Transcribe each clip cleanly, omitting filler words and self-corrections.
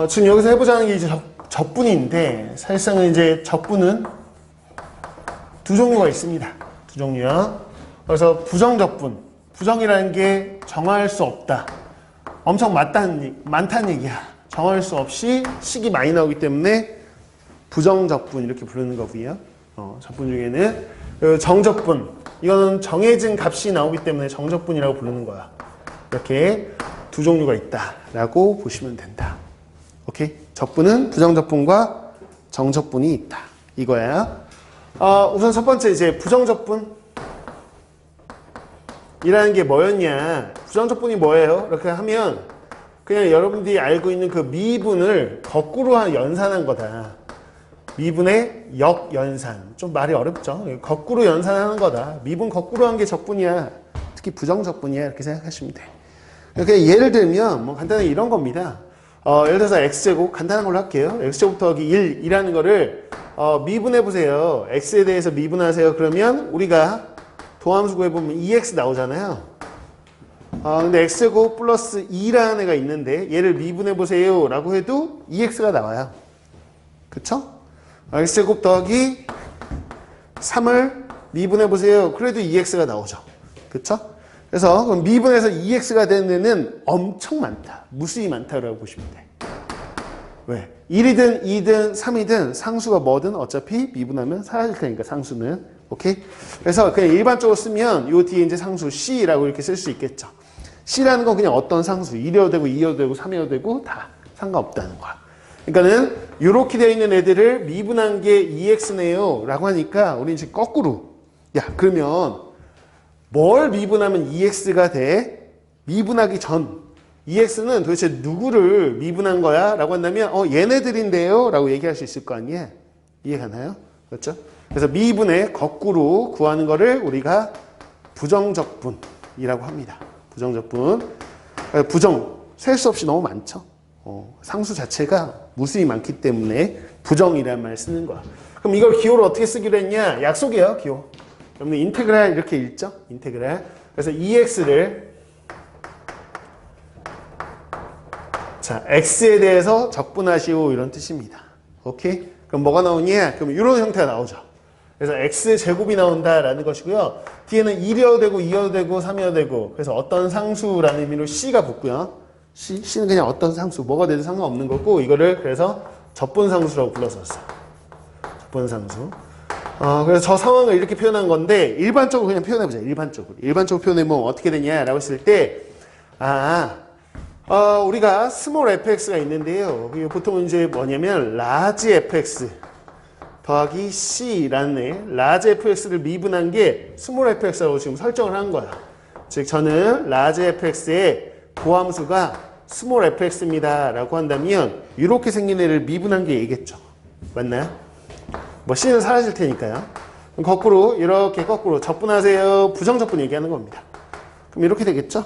지금 여기서 해보자는 게 이제 적분인데, 사실상은 이제 적분은 두 종류가 있습니다. 두 종류야. 그래서 부정적분. 부정이라는 게 정할 수 없다. 엄청 많다는 얘기야. 정할 수 없이 식이 많이 나오기 때문에 부정적분 이렇게 부르는 거고요. 적분 중에는 정적분. 이거는 정해진 값이 나오기 때문에 정적분이라고 부르는 거야. 이렇게 두 종류가 있다라고 보시면 된다. 오케이? 적분은 부정적분과 정적분이 있다. 이거야. 우선 첫 번째 이제 부정적분. 이라는 게 뭐였냐? 부정적분이 뭐예요? 이렇게 하면 그냥 여러분들이 알고 있는 그 미분을 거꾸로 연산한 거다. 미분의 역연산. 좀 말이 어렵죠? 거꾸로 연산하는 거다. 미분 거꾸로 한 게 적분이야. 특히 부정적분이야. 이렇게 생각하시면 돼. 그러니까 예를 들면 뭐 간단하게 이런 겁니다. 예를 들어서 x제곱 간단한 걸로 할게요. x제곱 더하기 1이라는 거를 미분해 보세요. x에 대해서 미분하세요. 그러면 우리가 도함수 구해보면 2x 나오잖아요. 근데 x제곱 플러스 2라는 애가 있는데 얘를 미분해 보세요 라고 해도 2x가 나와요. 그쵸? x제곱 더하기 3을 미분해 보세요. 그래도 2x가 나오죠. 그쵸? 그래서 그럼 미분해서 2x가 되는 애는 엄청 많다. 무수히 많다라고 보시면 돼. 왜? 1이든 2든 3이든 상수가 뭐든 어차피 미분하면 사라질 테니까 상수는. 오케이? 그래서 그냥 일반적으로 쓰면 요 뒤에 이제 상수 C라고 이렇게 쓸 수 있겠죠. C라는 건 그냥 어떤 상수 1이어도 되고 2이어도 되고 3이어도 되고 다 상관없다는 거야. 그러니까는 이렇게 되어 있는 애들을 미분한 게 2x네요 라고 하니까 우리 이제 거꾸로 야 그러면 뭘 미분하면 2x가 돼? 미분하기 전 2x는 도대체 누구를 미분한 거야? 라고 한다면 얘네들인데요 라고 얘기할 수 있을 거 아니에요? 이해가나요? 그렇죠? 그래서 미분의 거꾸로 구하는 거를 우리가 부정적분이라고 합니다. 부정적분. 부정 셀 수 없이 너무 많죠. 상수 자체가 무수히 많기 때문에 부정이라는 말을 쓰는 거야. 그럼 이걸 기호를 어떻게 쓰기로 했냐? 약속이에요, 기호. 여러분 인테그랄 이렇게 읽죠? 인테그랄. 그래서 2x를 자, x에 대해서 적분하시오 이런 뜻입니다. 오케이? 그럼 뭐가 나오냐? 그럼 이런 형태가 나오죠. 그래서 x제곱이 나온다라는 것이고요. 뒤에는 1이어도 되고 2이어도 되고 3이어도 되고 그래서 어떤 상수라는 의미로 c가 붙고요. c는 그냥 어떤 상수, 뭐가 돼도 상관없는 거고 이거를 그래서 적분상수라고 불렀었어요. 적분상수. 그래서 저 상황을 이렇게 표현한 건데 일반적으로 그냥 표현해보자. 일반적으로 표현해보면 어떻게 되냐라고 했을 때 우리가 스몰 fx가 있는데요. 보통 이제 뭐냐면 라지 fx 더하기 c라는 애 라지 fx를 미분한 게 스몰 fx라고 지금 설정을 한 거야. 즉 저는 라지 fx의 도함수가 스몰 fx입니다 라고 한다면 이렇게 생긴 애를 미분한 게 얘겠죠. 맞나요? 뭐 c는 사라질 테니까요. 그럼 거꾸로 이렇게 거꾸로 적분하세요. 부정적분 얘기하는 겁니다. 그럼 이렇게 되겠죠?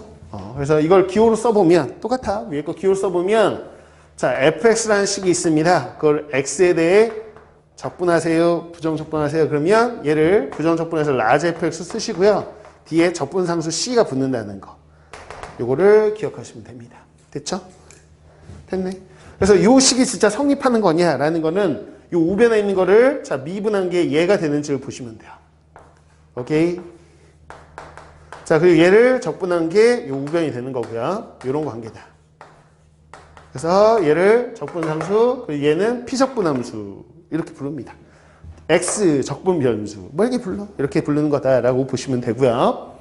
그래서 이걸 기호로 써보면 똑같아. 위에 거 기호로 써보면 자 fx라는 식이 있습니다. 그걸 x에 대해 적분하세요. 부정적분하세요. 그러면 얘를 부정적분해서 라지 fx 쓰시고요. 뒤에 적분상수 c가 붙는다는 거. 요거를 기억하시면 됩니다. 됐죠? 됐네. 그래서 요 식이 진짜 성립하는 거냐라는 거는 요 우변에 있는 거를 자 미분한 게 얘가 되는지를 보시면 돼요. 오케이? 자 그리고 얘를 적분한 게 요 우변이 되는 거고요. 요런 관계다. 그래서 얘를 적분상수 그리고 얘는 피적분함수 이렇게 부릅니다. x 적분변수 뭐 이렇게 부르는 거다라고 보시면 되고요.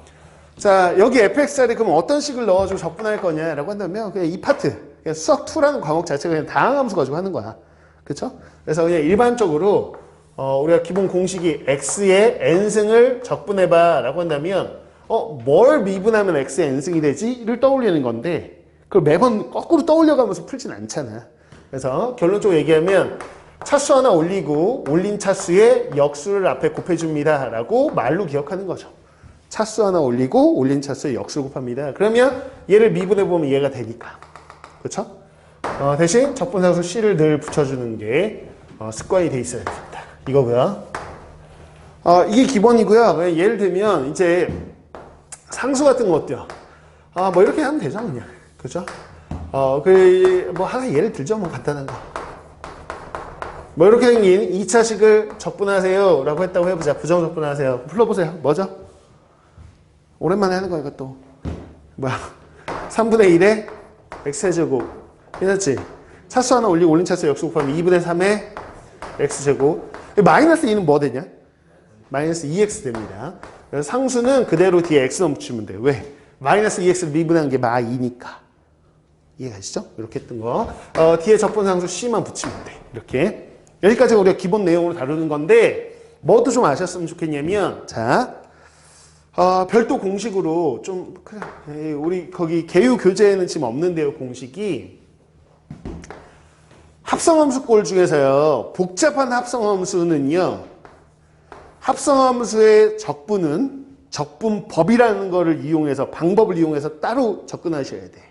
자 여기 fx자리 그럼 어떤 식을 넣어주고 적분할 거냐라고 한다면 그냥 이 파트 그냥 수학2라는 과목 자체가 그냥 다항함수 가지고 하는 거야. 그렇죠? 그래서 그냥 일반적으로 우리가 기본 공식이 x의 n승을 적분해봐 라고 한다면 뭘 미분하면 x의 n승이 되지?를 떠올리는 건데 그걸 매번 거꾸로 떠올려가면서 풀진 않잖아. 그래서 결론적으로 얘기하면 차수 하나 올리고 올린 차수에 역수를 앞에 곱해줍니다 라고 말로 기억하는 거죠. 차수 하나 올리고 올린 차수에 역수를 곱합니다. 그러면 얘를 미분해보면 얘가 되니까. 그렇죠? 대신 적분상수 C를 늘 붙여주는 게 습관이 돼 있어야 됩니다. 이거고요. 이게 기본이고요. 예를 들면 이제 상수 같은 거 어때요? 뭐 이렇게 하면 되죠 그냥. 그죠? 뭐 하나 예를 들죠. 뭐 간단한 거. 뭐 이렇게 생긴 2차식을 적분하세요 라고 했다고 해보자. 부정적분하세요. 풀어보세요. 뭐죠? 오랜만에 하는 거야 이것도. 뭐야 3분의 1에 x제곱 괜찮지? 차수 하나 올린 차수 역수 곱하면 2분의 3에 x제곱. 마이너스 2는 뭐 되냐? 마이너스 2x 됩니다. 그래서 상수는 그대로 뒤에 x만 붙이면 돼요. 왜? 마이너스 2x를 미분한 게 마 2니까. 이해가시죠? 이렇게 했던 거. 뒤에 적분상수 c만 붙이면 돼. 이렇게. 여기까지가 우리가 기본 내용으로 다루는 건데 뭐도 좀 아셨으면 좋겠냐면 자 별도 공식으로 좀 우리 거기 개유 교재에는 지금 없는데요. 공식이 합성함수꼴 중에서요. 복잡한 합성함수는요. 합성함수의 적분은 적분법이라는 거를 이용해서 방법을 이용해서 따로 접근하셔야 돼.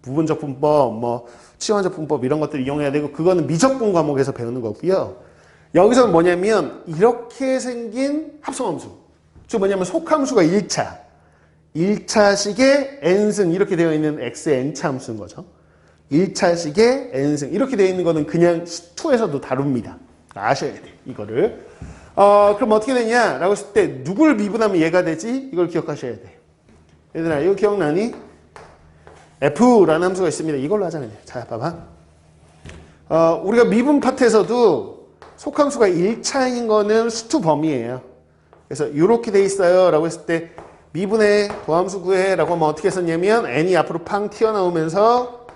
부분적분법, 뭐 치환적분법 이런 것들 이용해야 되고 그거는 미적분 과목에서 배우는 거고요. 여기서는 뭐냐면 이렇게 생긴 합성함수. 즉 뭐냐면 속함수가 1차. 1차식의 n승 이렇게 되어 있는 x의 n차 함수인 거죠. 1차식의 n승 이렇게 되어 있는 거는 그냥 수투에서도 다룹니다. 아셔야 돼. 이거를. 그럼 어떻게 되냐라고 했을 때 누굴 미분하면 얘가 되지? 이걸 기억하셔야 돼. 얘들아 이거 기억나니? f라는 함수가 있습니다. 이걸로 하자 그냥. 자 봐봐. 우리가 미분 파트에서도 속함수가 1차인 거는 수투 범위예요. 그래서 이렇게 돼 있어요 라고 했을 때 미분의 도함수 구해 라고 하면 어떻게 썼냐면 n이 앞으로 팡 튀어나오면서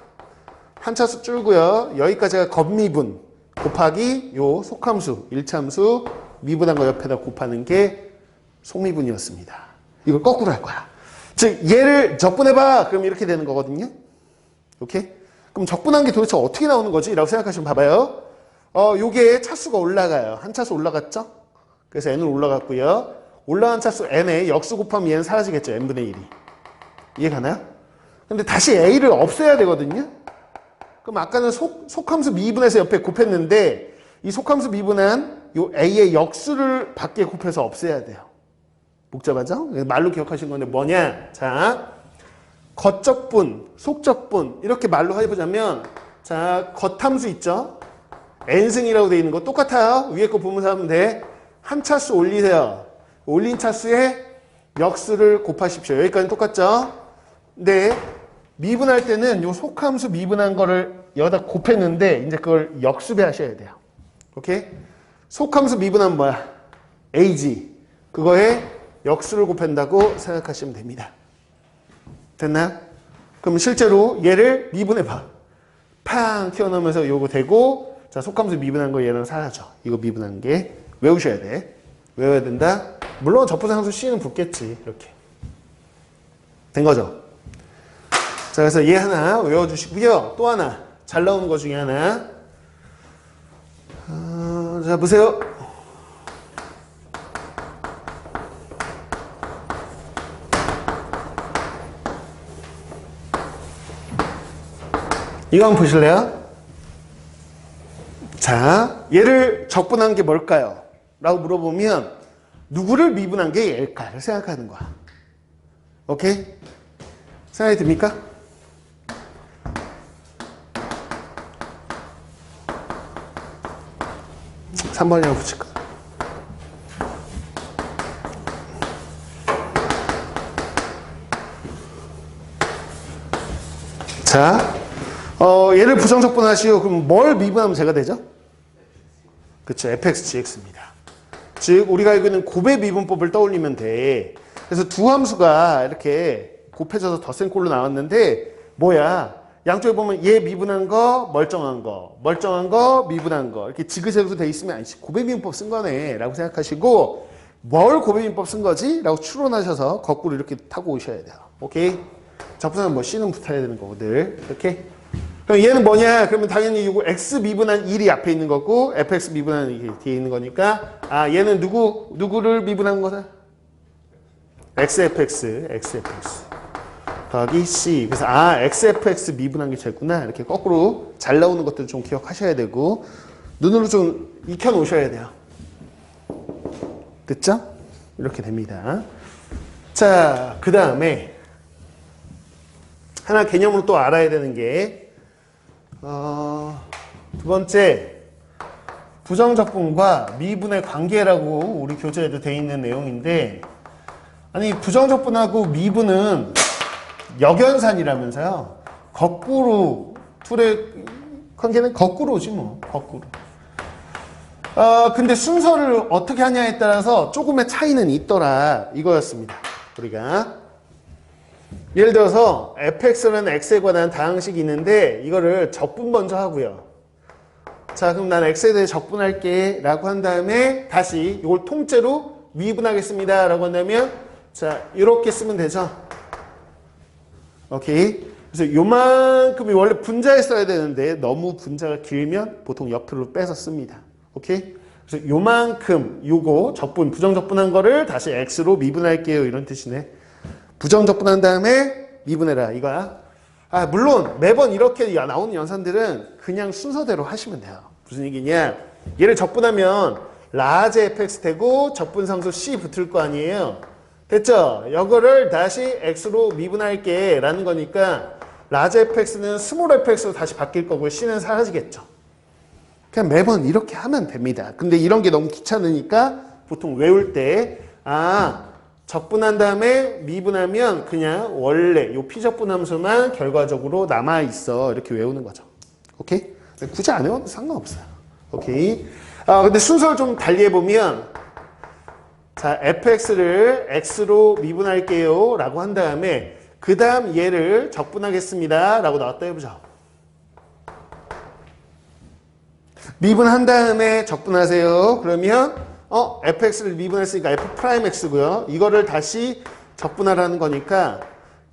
한 차수 줄고요. 여기까지가 겉미분 곱하기 요 속함수 1차 함수 미분한 거 옆에다 곱하는 게 속미분이었습니다. 이걸 거꾸로 할 거야. 즉 얘를 적분해봐. 그럼 이렇게 되는 거거든요. 오케이? 그럼 적분한 게 도대체 어떻게 나오는 거지? 라고 생각하시면 봐봐요. 요게 차수가 올라가요. 한 차수 올라갔죠? 그래서 n은 올라갔고요. 올라간 차수 n에 역수 곱하면 얘는 사라지겠죠. n분의 1이. 이해가나요? 근데 다시 a를 없애야 되거든요. 그럼 아까는 속함수 미분해서 옆에 곱했는데 이 속함수 미분한 요 a의 역수를 밖에 곱해서 없애야 돼요. 복잡하죠? 말로 기억하신 건데 뭐냐? 자, 겉적분, 속적분 이렇게 말로 해보자면 자, 겉함수 있죠? n승이라고 되어 있는 거 똑같아요. 위에 거 보면서 하면 돼. 한 차수 올리세요. 올린 차수에 역수를 곱하십시오. 여기까지는 똑같죠? 근데 미분할 때는 요 속함수 미분한 거를 여기다 곱했는데 이제 그걸 역수배하셔야 돼요. 오케이? 속함수 미분하면 뭐야? ag. 그거에 역수를 곱한다고 생각하시면 됩니다. 됐나요? 그럼 실제로 얘를 미분해봐. 팡 튀어나오면서 요거 되고 자 속함수 미분한 거 얘는 사라져. 이거 미분한 게 외우셔야 돼. 외워야 된다. 물론 적분상수 C는 붙겠지. 이렇게. 된 거죠? 자 그래서 얘 하나 외워주시고요. 또 하나 잘 나오는 거 중에 하나 자 보세요. 이거 한번 보실래요? 자, 얘를 적분한 게 뭘까요? 라고 물어보면 누구를 미분한 게 얘일까를 생각하는 거야. 오케이? 생각이 듭니까? 삼 번이라고 붙일까? 자, 얘를 부정적분하시오. 그럼 뭘 미분하면 제가 되죠? 그쵸, fx,gx입니다. 즉 우리가 알고 있는 곱의 미분법을 떠올리면 돼. 그래서 두 함수가 이렇게 곱해져서 덧셈꼴로 나왔는데 뭐야? 양쪽에 보면 얘 미분한 거, 멀쩡한 거, 멀쩡한 거, 미분한 거 이렇게 지그재그로 돼 있으면 아니지 곱의 미분법 쓴 거네 라고 생각하시고 뭘 곱의 미분법 쓴 거지? 라고 추론하셔서 거꾸로 이렇게 타고 오셔야 돼요. 오케이? 적분하면 뭐 C는 붙어야 되는 거거든. 이렇게. 그럼 얘는 뭐냐? 그러면 당연히 이거 x 미분한 1이 앞에 있는 거고 fx 미분한 1이 뒤에 있는 거니까 아 얘는 누구를 미분한 거다? xfx 더하기 c. 그래서 아 xfx 미분한 게 쟤구나. 이렇게 거꾸로 잘 나오는 것들 좀 기억하셔야 되고 눈으로 좀 익혀 놓으셔야 돼요. 됐죠? 이렇게 됩니다. 자, 그 다음에 하나 개념으로 또 알아야 되는 게 두 번째 부정적분과 미분의 관계라고 우리 교재에도 돼 있는 내용인데 아니 부정적분하고 미분은 역연산이라면서요. 거꾸로 둘의 관계는 거꾸로 오지 뭐. 거꾸로. 근데 순서를 어떻게 하냐에 따라서 조금의 차이는 있더라 이거였습니다. 우리가 예를 들어서 fx는 x에 관한 다항식이 있는데 이거를 적분 먼저 하고요. 자 그럼 난 x에 대해 적분할게 라고 한 다음에 다시 이걸 통째로 미분하겠습니다 라고 한다면 자 이렇게 쓰면 되죠. 오케이. 그래서 요만큼이 원래 분자에 써야 되는데 너무 분자가 길면 보통 옆으로 빼서 씁니다. 오케이? 그래서 요만큼 요거 적분 부정적분한 거를 다시 x로 미분할게요 이런 뜻이네. 부정적분한 다음에 미분해라 이거야. 물론 매번 이렇게 나오는 연산들은 그냥 순서대로 하시면 돼요. 무슨 얘기냐? 얘를 적분하면 라지 fx 되고 적분상수 c 붙을 거 아니에요. 됐죠? 이거를 다시 x로 미분할게 라는 거니까 라지 fx는 스몰 fx로 다시 바뀔 거고 c는 사라지겠죠. 그냥 매번 이렇게 하면 됩니다. 근데 이런 게 너무 귀찮으니까 보통 외울 때 적분한 다음에 미분하면 그냥 원래 요 피적분 함수만 결과적으로 남아있어 이렇게 외우는 거죠. 오케이? 굳이 안 외워도 상관없어요. 오케이? 근데 순서를 좀 달리 해보면 자 fx를 x로 미분할게요 라고 한 다음에 그 다음 얘를 적분하겠습니다 라고 나왔다 해보자. 미분한 다음에 적분하세요. 그러면 fx를 미분했으니까 f'x고요. 이거를 다시 적분하라는 거니까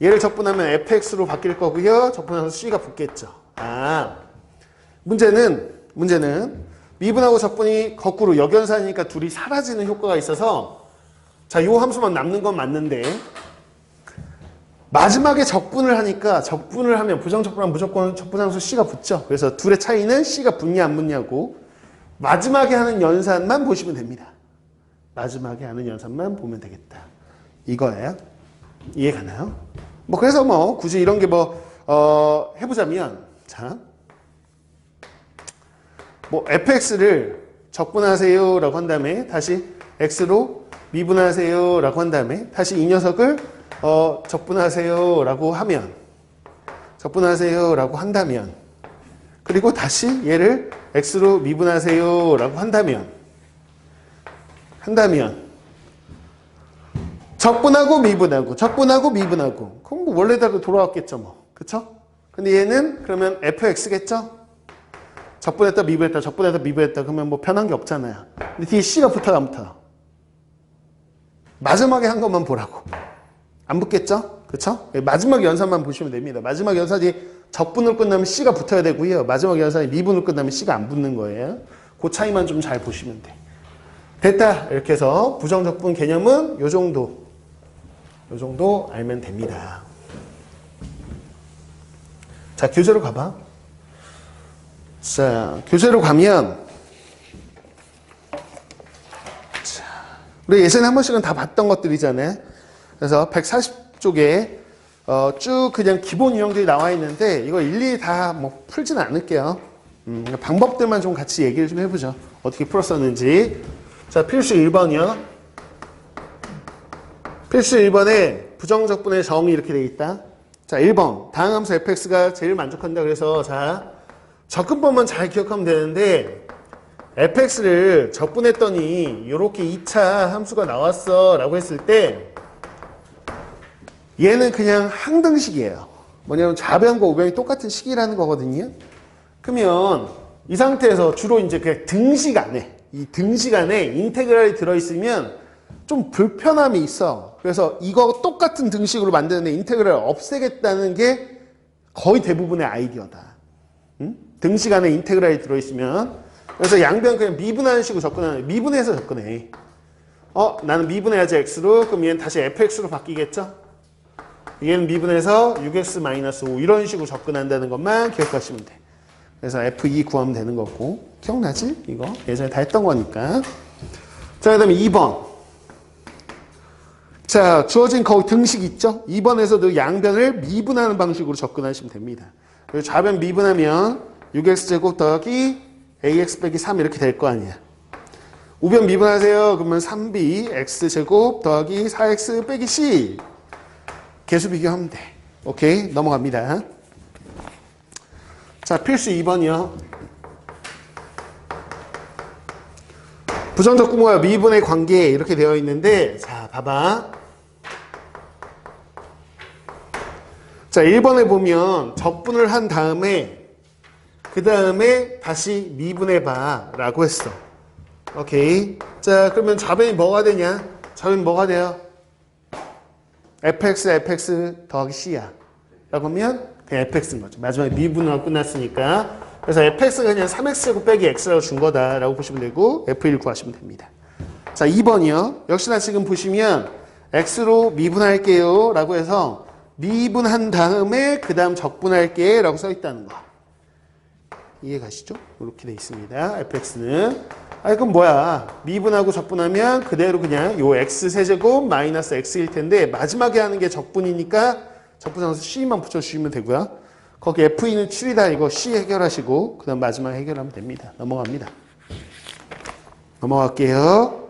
얘를 적분하면 fx로 바뀔 거고요. 적분해서 c가 붙겠죠. 문제는 미분하고 적분이 거꾸로 역연산이니까 둘이 사라지는 효과가 있어서 자, 요 함수만 남는 건 맞는데 마지막에 적분을 하니까 적분을 하면 부정적분하면 무조건 적분함수 c가 붙죠. 그래서 둘의 차이는 c가 붙냐 안 붙냐고 마지막에 하는 연산만 보시면 됩니다. 마지막에 하는 연산만 보면 되겠다. 이거예요. 이해 가나요? 그래서 굳이 이런 게 해보자면 자, fx를 적분하세요 라고 한 다음에 다시 x로 미분하세요 라고 한 다음에 다시 이 녀석을 적분하세요 라고 한다면 그리고 다시 얘를 x로 미분하세요 라고 한다면 적분하고 미분하고 그럼 원래대로 돌아왔겠죠 그쵸? 근데 얘는 그러면 fx겠죠? 적분했다 미분했다 그러면 변한 게 없잖아요. 근데 뒤에 c가 붙어요 안 붙어요? 마지막에 한 것만 보라고. 안 붙겠죠? 그쵸? 마지막 연산만 보시면 됩니다. 마지막 연산이 적분으로 끝나면 c가 붙어야 되고요. 마지막 연산이 미분으로 끝나면 c가 안 붙는 거예요. 그 차이만 좀 잘 보시면 돼. 됐다. 이렇게 해서 부정적분 개념은 요 정도 알면 됩니다. 자, 교재로 가봐. 자, 교재로 가면 자, 우리 예전에 한 번씩은 다 봤던 것들이잖아요. 그래서 140쪽에 쭉 그냥 기본 유형들이 나와 있는데 이거 일일이 다 풀지는 않을게요. 방법들만 좀 같이 얘기를 좀 해보죠. 어떻게 풀었었는지. 자, 필수 1번이요. 필수 1번에 부정적분의 정의 이렇게 돼 있다. 자, 1번 다항함수 fx가 제일 만족한다. 그래서 자, 접근법만 잘 기억하면 되는데 fx를 적분했더니 이렇게 2차 함수가 나왔어 라고 했을 때 얘는 그냥 항등식이에요. 뭐냐면 좌변과 우변이 똑같은 식이라는 거거든요. 그러면 이 상태에서 주로 이제 그냥 등식 안에 이 등식 안에 인테그랄이 들어있으면 좀 불편함이 있어. 그래서 이거 똑같은 등식으로 만드는데 인테그랄을 없애겠다는 게 거의 대부분의 아이디어다. 등식 안에 인테그랄이 들어있으면 그래서 양변 그냥 미분하는 식으로 접근하는 미분해서 접근해. 나는 미분해야지 x로 그럼 얘는 다시 fx로 바뀌겠죠? 얘는 미분해서 6x-5 이런 식으로 접근한다는 것만 기억하시면 돼. 그래서 f2 구하면 되는 거고 기억나지? 이거 예전에 다 했던 거니까. 자, 그 다음에 2번 자, 주어진 거기 등식 있죠? 2번에서도 양변을 미분하는 방식으로 접근하시면 됩니다. 그리고 좌변 미분하면 6x제곱 더하기 ax 빼기 3 이렇게 될 거 아니야. 우변 미분하세요. 그러면 3b x제곱 더하기 4x 빼기 c. 개수 비교하면 돼. 오케이, 넘어갑니다. 자, 필수 2번이요. 부정적 구모와 미분의 관계 이렇게 되어 있는데, 자, 봐봐. 자, 1번에 보면 적분을 한 다음에 그 다음에 다시 미분해봐 라고 했어. 오케이. 자, 그러면 좌변이 뭐가 되냐? 좌변이 뭐가 돼요? fx 더하기 c야. 라고 하면 그냥 fx인 거죠. 마지막에 미분으로 끝났으니까. 그래서 fx가 그냥 3x제곱 빼기 x라고 준 거다라고 보시면 되고 f1 구하시면 됩니다. 자, 2번이요. 역시나 지금 보시면 x로 미분할게요 라고 해서 미분한 다음에 그 다음 적분할게 라고 써 있다는 거. 이해 가시죠? 이렇게 돼 있습니다. fx는. 아니, 그럼 뭐야? 미분하고 적분하면 그대로 그냥 요 x 세제곱 마이너스 x일 텐데 마지막에 하는 게 적분이니까 적분하면서 c만 붙여주시면 되고요. 거기 f는 7이다 이거 c 해결하시고 그 다음 마지막에 해결하면 됩니다. 넘어갑니다. 넘어갈게요.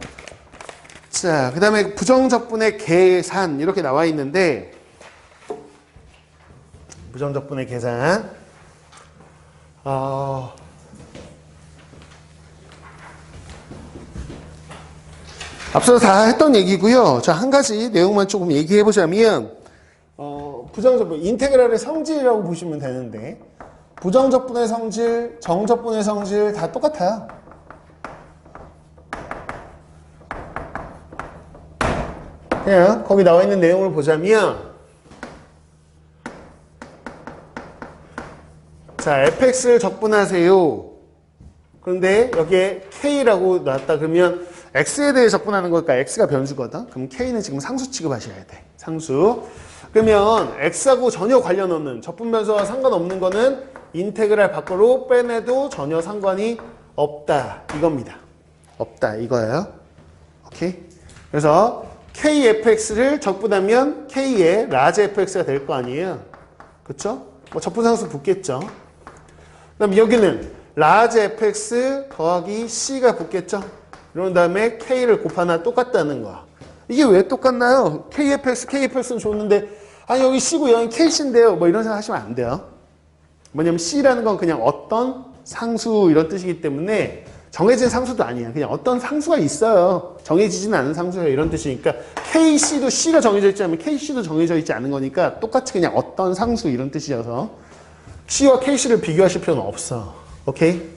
자, 그 다음에 부정적분의 계산 이렇게 나와 있는데 부정적분의 계산 앞서 다 했던 얘기고요. 자, 한 가지 내용만 조금 얘기해 보자면 부정적분, 인테그랄의 성질이라고 보시면 되는데 부정적분의 성질, 정적분의 성질 다 똑같아요. 그냥 거기 나와 있는 내용을 보자면 자, fx를 적분하세요. 그런데 여기에 k라고 나왔다 그러면 x에 대해 적분하는 걸까? x가 변수거든. 그럼 k는 지금 상수 취급하셔야 돼. 상수. 그러면 x하고 전혀 관련 없는 적분 변수와 상관없는 거는 인테그랄 밖으로 빼내도 전혀 상관이 없다. 이겁니다. 없다. 이거예요. 오케이? 그래서 kfx를 적분하면 k의 라지 fx가 될 거 아니에요. 그쵸? 뭐 적분상수 붙겠죠. 그럼 여기는 라지 fx 더하기 c가 붙겠죠. 이런 다음에 k를 곱하나 똑같다는 거야. 이게 왜 똑같나요? kfx는 좋은데 아니 여기 c고 여기 kc인데요. 뭐 이런 생각 하시면 안 돼요. 뭐냐면 c라는 건 그냥 어떤 상수 이런 뜻이기 때문에 정해진 상수도 아니야. 그냥 어떤 상수가 있어요. 정해지지는 않은 상수예요. 이런 뜻이니까 kc도 c가 정해져 있지 않으면 kc도 정해져 있지 않은 거니까 똑같이 그냥 어떤 상수 이런 뜻이어서 c와 kc를 비교하실 필요는 없어. 오케이?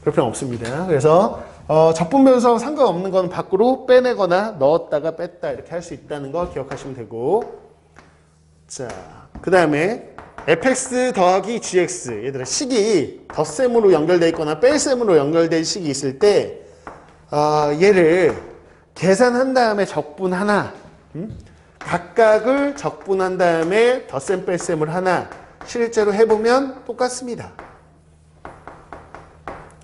그럴 필요는 없습니다. 그래서 적분 변수와 상관없는 건 밖으로 빼내거나 넣었다가 뺐다 이렇게 할 수 있다는 거 기억하시면 되고 자, 그 다음에 fx 더하기 gx 얘들아 식이 덧셈으로 연결되어 있거나 뺄셈으로 연결된 식이 있을 때 얘를 계산한 다음에 적분 하나 각각을 적분한 다음에 덧셈 뺄셈을 하나 실제로 해보면 똑같습니다.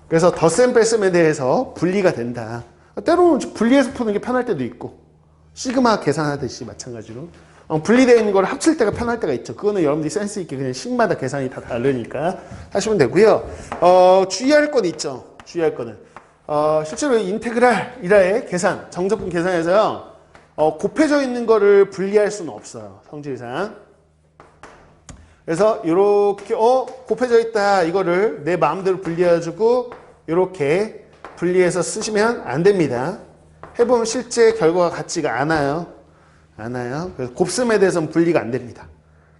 그래서 덧셈 뺄셈에 대해서 분리가 된다. 때로는 분리해서 푸는 게 편할 때도 있고 시그마 계산하듯이 마찬가지로 분리되어 있는 걸 합칠 때가 편할 때가 있죠. 그거는 여러분들이 센스 있게 그냥 식마다 계산이 다 다르니까 하시면 되고요. 주의할 건 있죠. 주의할 거는 실제로 인테그랄 이라의 계산, 정적분 계산에서요. 곱해져 있는 거를 분리할 수는 없어요. 성질상. 그래서 이렇게 곱해져 있다 이거를 내 마음대로 분리해가지고 이렇게 분리해서 쓰시면 안 됩니다. 해보면 실제 결과가 같지가 않아요. 그래서 곱셈에 대해서는 분리가 안 됩니다.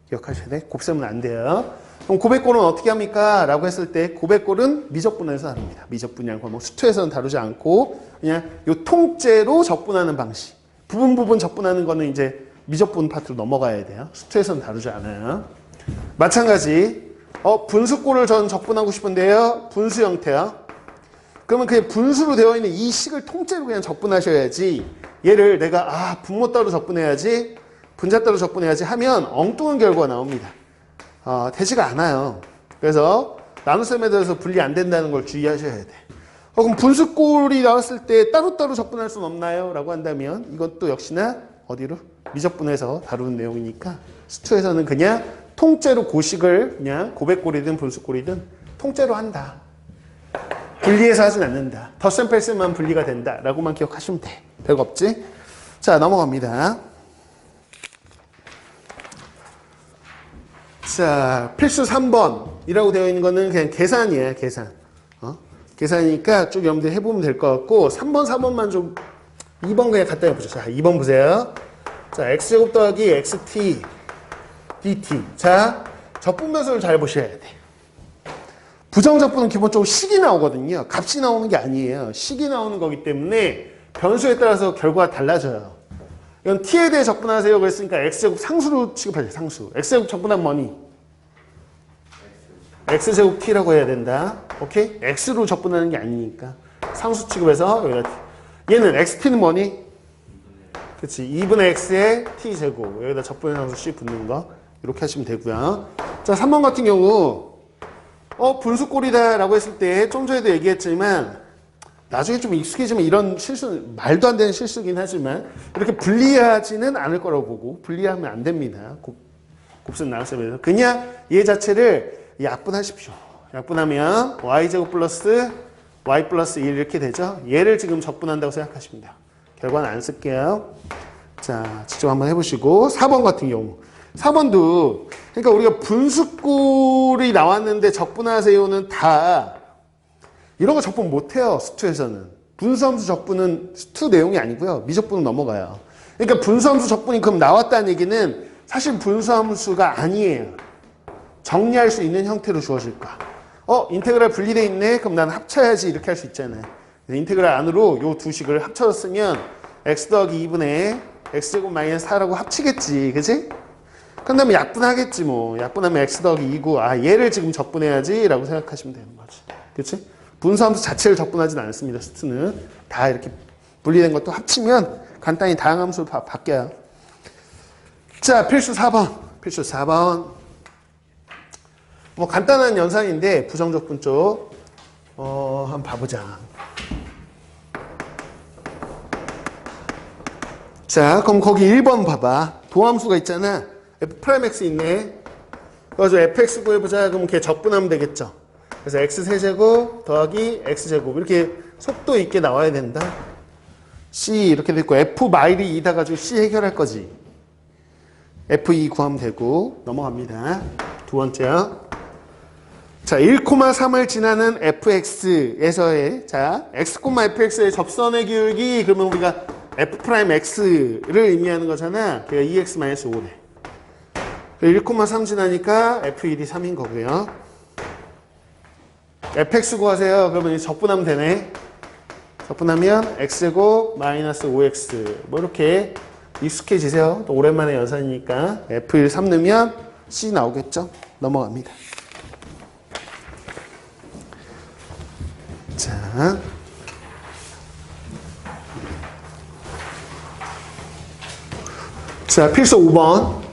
기억하셔야 돼. 곱셈은 안 돼요. 그럼 고백골은 어떻게 합니까? 라고 했을 때 고백골은 미적분에서 다룹니다. 미적분이라는 건 뭐 수투에서는 다루지 않고 그냥 요 통째로 적분하는 방식. 부분 적분하는 거는 이제 미적분 파트로 넘어가야 돼요. 수투에서는 다루지 않아요. 마찬가지 분수꼴을 저는 적분하고 싶은데요. 분수 형태요. 그러면 그냥 분수로 되어 있는 이 식을 통째로 그냥 적분하셔야지 얘를 내가 분모 따로 적분해야지 분자 따로 적분해야지 하면 엉뚱한 결과가 나옵니다. 되지가 않아요. 그래서 나눗셈에 대해서 분리 안 된다는 걸 주의하셔야 돼. 그럼 분수꼴이 나왔을 때 따로따로 적분할 수는 없나요? 라고 한다면 이것도 역시나 어디로? 미적분에서 다루는 내용이니까 수투에서는 그냥 통째로 고식을 그냥 고백골이든 분수골이든 통째로 한다. 분리해서 하진 않는다. 덧셈 뺄셈만 분리가 된다 라고만 기억하시면 돼. 별거 없지? 자, 넘어갑니다. 자, 필수 3번이라고 되어 있는 거는 그냥 계산이에요. 계산. 계산이니까 쭉 여러분들 해보면 될 것 같고 3번, 4번만 좀 2번 그냥 갖다 해보죠. 자, 2번 보세요. 자, x제곱 더하기 xt dt. 자, 적분변수를 잘 보셔야 돼. 부정적분은 기본적으로 식이 나오거든요. 값이 나오는 게 아니에요. 식이 나오는 거기 때문에 변수에 따라서 결과가 달라져요. 이건 t에 대해 적분하세요 그랬으니까 x제곱 상수로 취급하세요. 상수. x제곱 적분하면 뭐니? x제곱 t라고 해야 된다. 오케이? x로 적분하는 게 아니니까 상수 취급해서 여기다 얘는 xt는 뭐니? 그치? 2분의 x에 t제곱 여기다 적분의 상수 c 붙는 거 이렇게 하시면 되고요. 자, 3번 같은 경우 분수꼴이다 라고 했을 때 좀 전에도 얘기했지만 나중에 좀 익숙해지면 이런 실수, 말도 안 되는 실수긴 하지만 이렇게 분리하지는 않을 거라고 보고 분리하면 안 됩니다. 곱셈 나눗셈에서 그냥 얘 자체를 약분하십시오. 약분하면 y제곱 플러스 y 플러스 1 이렇게 되죠. 얘를 지금 적분한다고 생각하시면 돼요. 결과는 안 쓸게요. 자, 직접 한번 해보시고 4번 같은 경우 4번도 그러니까 우리가 분수꼴이 나왔는데 적분하세요는 다 이런 거 적분 못해요. 수투에서는. 분수함수 적분은 수투 내용이 아니고요. 미적분은 넘어가요. 그러니까 분수함수 적분이 그럼 나왔다는 얘기는 사실 분수함수가 아니에요. 정리할 수 있는 형태로 주어질 거야. 인테그랄 분리돼 있네? 그럼 난 합쳐야지 이렇게 할 수 있잖아요. 인테그랄 안으로 요 두 식을 합쳐서 쓰면 x 더하기 2분의 x제곱 마이너스 4라고 합치겠지. 그치? 그다음에 약분하겠지 뭐. 약분하면 x 더하기 2고 얘를 지금 적분해야지 라고 생각하시면 되는 거지. 그치? 분수함수 자체를 적분하진 않습니다. 수트는 다 이렇게 분리된 것도 합치면 간단히 다항함수로 바뀌어요. 자, 필수 4번. 필수 4번. 뭐 간단한 연산인데 부정적분 쪽 한번 봐보자. 자, 그럼 거기 1번 봐봐. 도함수가 있잖아. f'(x) 있네. 그래서 fx 구해보자. 그럼 걔 적분하면 되겠죠. 그래서 x 세제곱 더하기 x제곱 이렇게 속도 있게 나와야 된다. c 이렇게 됐고 f 마일이 2다 가지고 c 해결할 거지. f2 구하면 되고 넘어갑니다. 두 번째요. 자, 1,3을 지나는 fx에서의 자 x, fx의 접선의 기울기 그러면 우리가 f'x를 의미하는 거잖아. 그게 2x-5래. 1,3 지나니까 f1이 3인 거고요. fx 구하세요. 그러면 적분하면 되네. 적분하면 x제곱 마이너스 5x 뭐 이렇게 익숙해지세요. 또 오랜만에 연산이니까 f1 3 넣으면 c 나오겠죠. 넘어갑니다. 자, 필수 5번.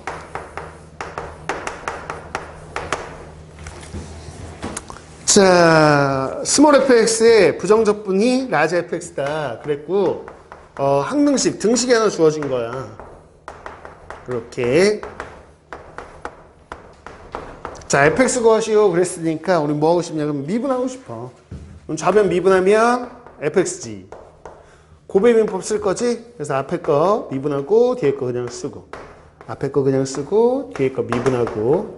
자, 스몰 fx의 부정적분이 라지 fx다 그랬고 항등식, 등식이 하나 주어진 거야. 이렇게. 자, fx 구하시오 그랬으니까 우리 뭐 하고 싶냐? 그럼 미분하고 싶어. 그럼 좌변 미분하면 fxg. 고배민법 쓸 거지? 그래서 앞에 거 미분하고 뒤에 거 그냥 쓰고 앞에 거 그냥 쓰고 뒤에 거 미분하고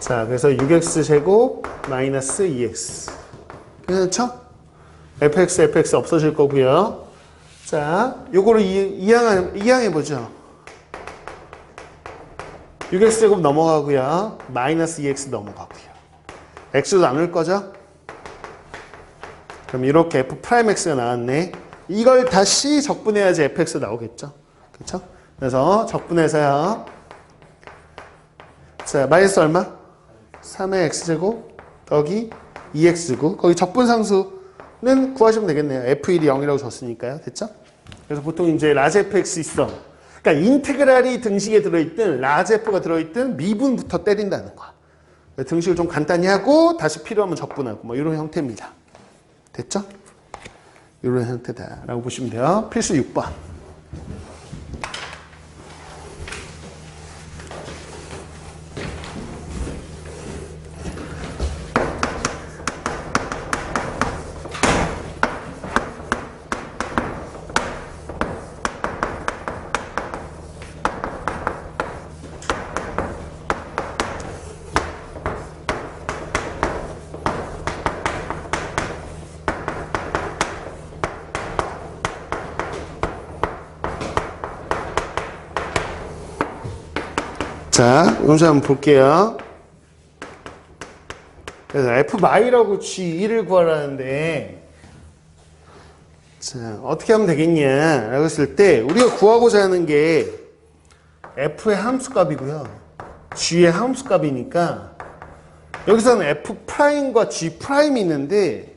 자, 그래서 6x제곱 마이너스 2x 괜찮죠? fx 없어질 거고요. 자, 요거를 이항해보죠. 6x제곱 넘어가고요. 마이너스 2x 넘어가고요. x도 나눌 거죠? 그럼 이렇게 f'x가 나왔네. 이걸 다시 적분해야지 fx 나오겠죠? 그렇죠? 그래서 적분해서요. 자, 마이너스 얼마? 3의 x제곱 더하기 2x고 거기 적분상수는 구하시면 되겠네요. f1이 0이라고 줬으니까요. 됐죠? 그래서 보통 이제 라지 fx 있어. 그러니까 인테그랄이 등식에 들어있든 라지 f가 들어있든 미분부터 때린다는 거야. 등식을 좀 간단히 하고 다시 필요하면 적분하고 뭐 이런 형태입니다. 됐죠? 이런 형태다라고 보시면 돼요. 필수 6번. 자, 여기서 한번 볼게요. 그래서 F마이라고 G2를 구하라는데, 자, 어떻게 하면 되겠냐? 라고 했을 때, 우리가 구하고자 하는 게 F의 함수값이고요. G의 함수값이니까, 여기서는 F'과 G'이 있는데,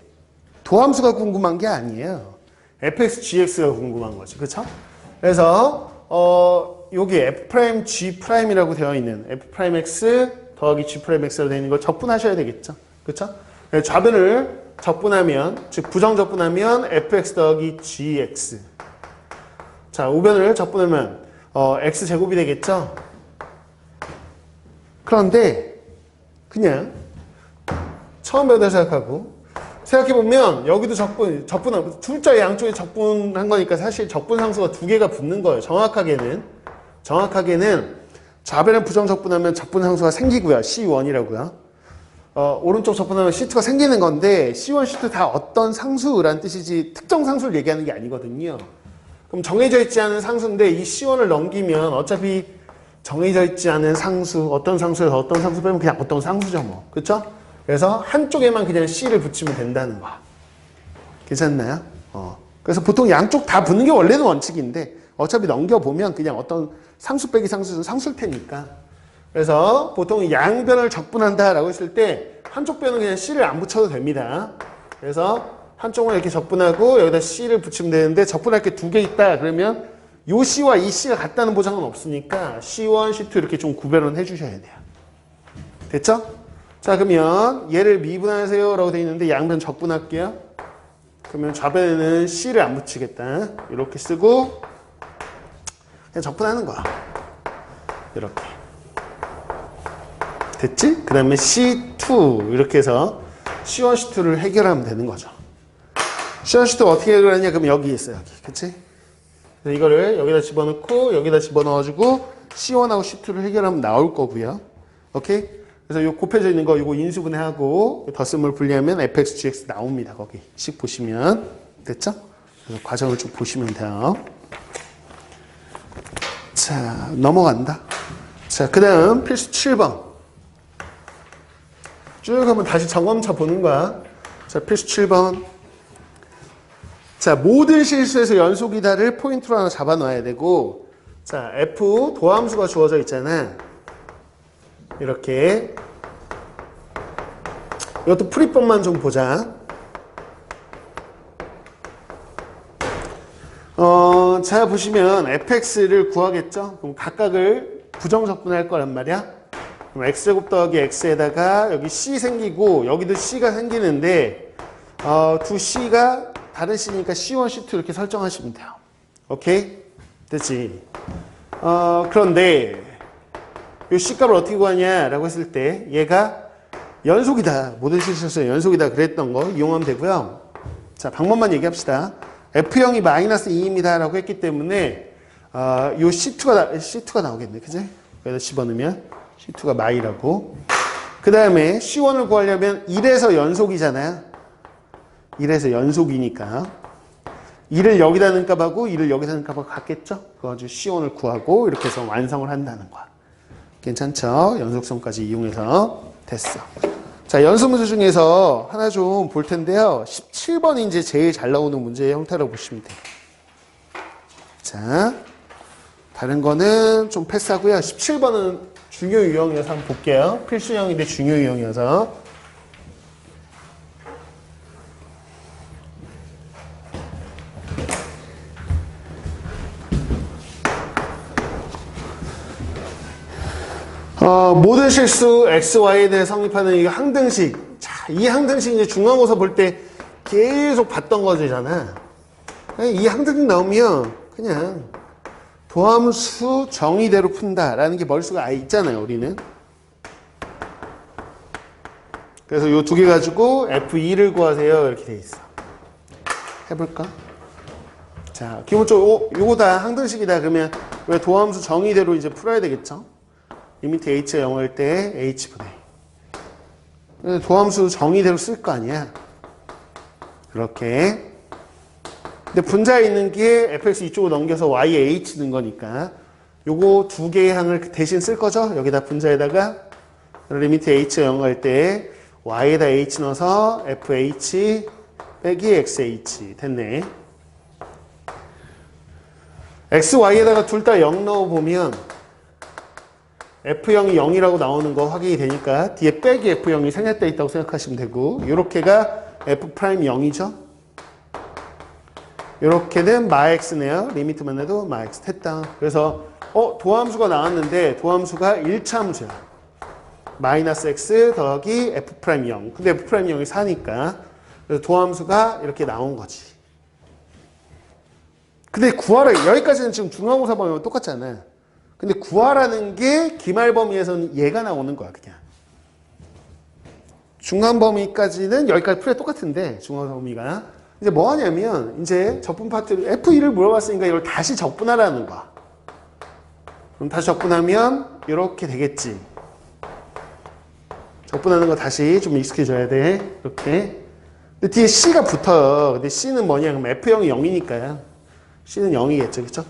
도함수가 궁금한 게 아니에요. fx, gx가 궁금한 거죠. 그쵸? 그래서, 여기 F'G'이라고 되어 있는 F'X 더하기 G'X로 되어 있는 걸 적분하셔야 되겠죠. 그쵸? 좌변을 적분하면, 즉, 부정적분하면 fx 더하기 gx. 자, 우변을 적분하면, x제곱이 되겠죠? 그런데, 그냥, 처음 배우다 생각하고, 생각해보면, 여기도 적분한, 둘자 양쪽에 적분한 거니까 사실 적분상수가 두 개가 붙는 거예요. 정확하게는, 좌변을 부정적분하면 적분상수가 생기고요. C1이라고요. 오른쪽 적분하면 C2가 생기는 건데 C1, C2 다 어떤 상수라는 뜻이지 특정 상수를 얘기하는 게 아니거든요. 그럼 정해져 있지 않은 상수인데 이 C1을 넘기면 어차피 정해져 있지 않은 상수, 어떤 상수에서 어떤 상수 빼면 그냥 어떤 상수죠 뭐. 그쵸? 그래서 한쪽에만 그냥 C를 붙이면 된다는 거야. 괜찮나요? 그래서 보통 양쪽 다 붙는 게 원래는 원칙인데 어차피 넘겨보면 그냥 어떤 상수 빼기 상수는 상수일 테니까. 그래서 보통 양변을 적분한다라고 했을 때 한쪽 변은 그냥 C를 안 붙여도 됩니다. 그래서 한쪽은 이렇게 적분하고 여기다 C를 붙이면 되는데 적분할 게 두 개 있다 그러면 요 C와 이 C가 같다는 보장은 없으니까 C1, C2 이렇게 좀 구별은 해주셔야 돼요. 됐죠? 자, 그러면 얘를 미분하세요 라고 되어 있는데 양변 적분할게요. 그러면 좌변에는 C를 안 붙이겠다. 이렇게 쓰고 그냥 적분하는 거야. 이렇게. 됐지? 그 다음에 C2 이렇게 해서 C1, C2를 해결하면 되는 거죠. C1, C2 어떻게 해결하냐? 그럼 여기 있어요. 여기. 그치? 그래서 이거를 여기다 집어넣고 여기다 집어넣어주고 C1하고 C2를 해결하면 나올 거고요. 오케이? 그래서 요 곱해져 있는 거 이거 인수분해하고 덧셈을 분리하면 fx, gx 나옵니다. 거기 식 보시면. 됐죠? 그래서 과정을 쭉 보시면 돼요. 자, 넘어간다. 자, 그 다음 필수 7번. 쭉 한번 다시 점검차 보는 거야. 자, 필수 7번. 자, 모든 실수에서 연속이다를 포인트로 하나 잡아 놔야 되고, 자, F 도함수가 주어져 있잖아. 이렇게. 이것도 풀이법만 좀 보자. 자, 보시면 fx를 구하겠죠? 그럼 각각을 부정적분할 거란 말이야. 그럼 x제곱 더하기 x에다가 여기 c 생기고 여기도 c가 생기는데 두 c가 다른 c니까 c1, c2 이렇게 설정하시면 돼요. 오케이? 됐지? 그런데 이 c값을 어떻게 구하냐라고 했을 때 얘가 연속이다. 모든 실수에서 연속이다 그랬던 거 이용하면 되고요. 자, 방법만 얘기합시다. F형이 마이너스 2입니다 라고 했기 때문에 요 C2가 나오겠네. 그지? 여기다 집어넣으면 C2가 마이라고. 그 다음에 C1을 구하려면 1에서 연속이잖아요. 1에서 연속이니까 1을 여기다 넣은 값하고 1을 여기다 넣은 값하고 같겠죠? 그거 가지고 C1을 구하고 이렇게 해서 완성을 한다는 거야. 괜찮죠? 연속성까지 이용해서 됐어. 자, 연습 문제 중에서 하나 좀 볼 텐데요. 17번이 이제 제일 잘 나오는 문제의 형태라고 보시면 돼요. 자, 다른 거는 좀 패스하고요. 17번은 중요 유형이어서 한번 볼게요. 필수 유형인데 중요 유형이어서. 모든 실수 x, y에 대해 성립하는 이 항등식. 자, 이 항등식 이제 중간고사 볼 때 계속 봤던 거잖아. 이 항등식 나오면 그냥 도함수 정의대로 푼다라는 게 머릿속에 아예 있잖아요, 우리는. 그래서 요 두 개 가지고 F2를 구하세요. 이렇게 돼 있어. 해볼까? 자, 기본적으로 요거 다 항등식이다. 그러면 왜 도함수 정의대로 이제 풀어야 되겠죠? 리미트 h가 0일 때 h분의 도함수 정의대로 쓸 거 아니야. 그렇게. 근데 분자에 있는 게 fx 이쪽으로 넘겨서 y에 h 넣은 거니까 요거 두 개의 항을 대신 쓸 거죠? 여기다 분자에다가 리미트 h가 0 갈 때 y에다 h 넣어서 fh 빼기 xh 됐네. x, y에다가 둘 다 0 넣어보면 f0이 0이라고 나오는 거 확인이 되니까 뒤에 빼기 f0이 생략되어 있다고 생각하시면 되고 요렇게가 f'0이죠. 요렇게는 마x네요. 리미트만 해도 마x 됐다. 그래서 도함수가 나왔는데 도함수가 1차 함수야. 마이너스 x 더하기 f'0. 근데 f'0이 4니까 그래서 도함수가 이렇게 나온 거지. 근데 구하라 여기까지는 지금 중간고사 범위와 똑같잖아. 근데 구하라는 게 기말 범위에서는 얘가 나오는 거야 그냥. 중간 범위까지는 여기까지 풀이 똑같은데 중간 범위가 이제 뭐 하냐면 이제 적분 파트 F2를 물어봤으니까 이걸 다시 적분하라는 거야. 그럼 다시 적분하면 이렇게 되겠지. 적분하는 거 다시 좀 익숙해져야 돼. 이렇게. 근데 뒤에 C가 붙어요. 근데 C는 뭐냐? 그럼 F0이 0이니까요. C는 0이겠죠. 그쵸?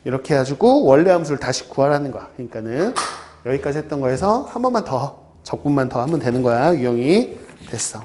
이렇게 해가지고 원래 함수를 다시 구하라는 거야. 그러니까는 여기까지 했던 거에서 한 번만 더 적분만 더 하면 되는 거야. 유형이 됐어.